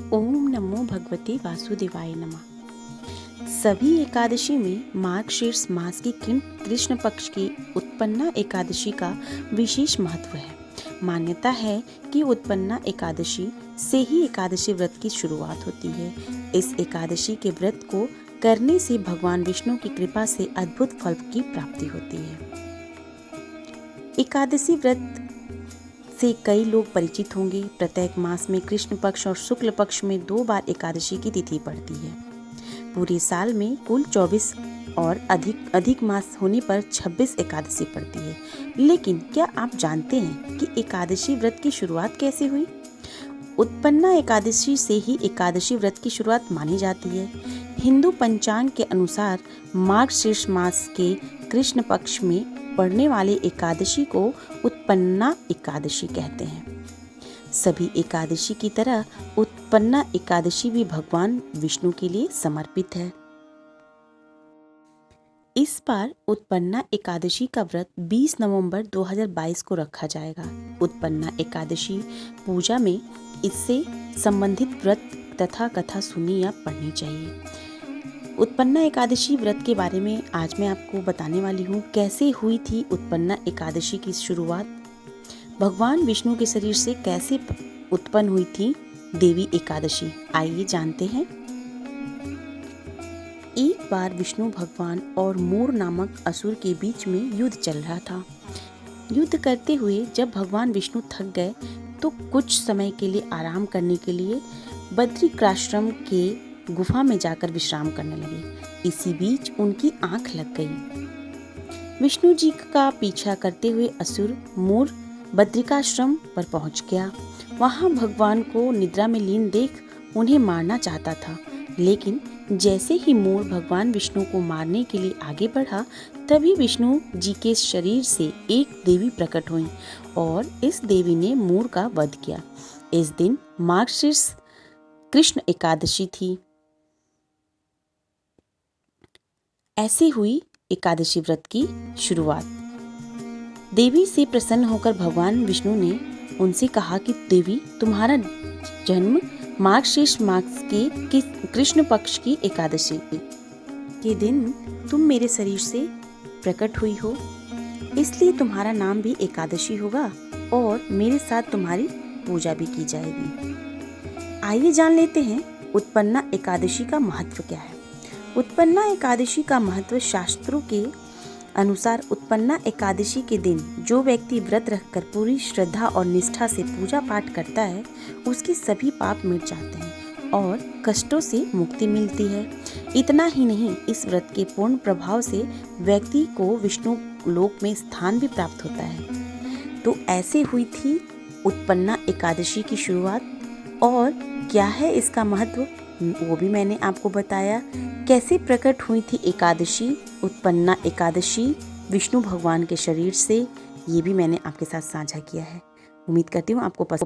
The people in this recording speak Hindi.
ओम नमो भगवते वासुदेवाय नमः। सभी एकादशी में मार्गशीर्ष मास की कृष्ण पक्ष की उत्पन्ना एकादशी का विशेष महत्व है। मान्यता है कि उत्पन्ना एकादशी से ही एकादशी व्रत की शुरुआत होती है। इस एकादशी के व्रत को करने से भगवान विष्णु की कृपा से अद्भुत फल की प्राप्ति होती है। एकादशी व्रत से कई लोग परिचित होंगे। प्रत्येक मास में कृष्ण पक्ष और शुक्ल पक्ष में 2 बार एकादशी की तिथि पड़ती है। पूरे साल में कुल 24 और अधिक मास होने पर 26 एकादशी पड़ती है। लेकिन क्या आप जानते हैं कि एकादशी व्रत की शुरुआत कैसे हुई? उत्पन्ना एकादशी से ही एकादशी व्रत की शुरुआत मानी जाती है। हिंदू पंचांग के अनुसार मार्गशीर्ष मास के कृष्ण पक्ष में पड़ने वाले एकादशी को उत्पन्ना एकादशी कहते हैं। सभी एकादशी की तरह उत्पन्ना एकादशी भी भगवान विष्णु के लिए समर्पित है। इस बार उत्पन्ना एकादशी का व्रत 20 नवंबर 2022 को रखा जाएगा। उत्पन्ना एकादशी पूजा में इससे संबंधित व्रत तथा कथा सुननी या पढ़नी चाहिए। उत्पन्ना एकादशी व्रत के बारे में आज मैं आपको बताने वाली हूँ। कैसे हुई थी उत्पन्ना एकादशी की शुरुआत? भगवान विष्णु के शरीर से कैसे उत्पन्न हुई थी देवी एकादशी? आइए जानते हैं। एक बार विष्णु भगवान और मोर नामक असुर के बीच में युद्ध चल रहा था। युद्ध करते हुए जब भगवान विष्णु थक गए तो कुछ समय के लिए आराम करने के लिए बद्रिकाश्रम के गुफा में जाकर विश्राम करने लगे। इसी बीच उनकी आंख लग गई। विष्णु जी का पीछा करते हुए असुर मोर बद्रिकाश्रम पर पहुंच गया। वहां भगवान को निद्रा में लीन देख उन्हें मारना चाहता था, लेकिन जैसे ही मोर भगवान विष्णु को मारने के लिए आगे बढ़ा, तभी विष्णु जी के शरीर से एक देवी प्रकट हुई और इस देवी ने मोर का वध किया। इस दिन मार्गशीर्ष कृष्ण एकादशी थी। ऐसे हुई एकादशी व्रत की शुरुआत। देवी से प्रसन्न होकर भगवान विष्णु ने उनसे कहा कि देवी, तुम्हारा जन्म मार्गशीर्ष मास के कृष्ण पक्ष की एकादशी के दिन तुम मेरे शरीर से प्रकट हुई हो, इसलिए तुम्हारा नाम भी एकादशी होगा और मेरे साथ तुम्हारी पूजा भी की जाएगी। आइए जान लेते हैं उत्पन्ना एकादशी का महत्व क्या है। उत्पन्ना एकादशी का महत्व शास्त्रों के अनुसार उत्पन्ना एकादशी के दिन जो व्यक्ति व्रत रखकर पूरी श्रद्धा और निष्ठा से पूजा पाठ करता है, उसके सभी पाप मिट जाते हैं और कष्टों से मुक्ति मिलती है। इतना ही नहीं, इस व्रत के पूर्ण प्रभाव से व्यक्ति को विष्णु लोक में स्थान भी प्राप्त होता है। तो ऐसे हुई थी उत्पन्ना एकादशी की शुरुआत। और क्या है इसका महत्व, वो भी मैंने आपको बताया। कैसे प्रकट हुई थी एकादशी, उत्पन्ना एकादशी विष्णु भगवान के शरीर से, ये भी मैंने आपके साथ साझा किया है। उम्मीद करती हूँ आपको पसंद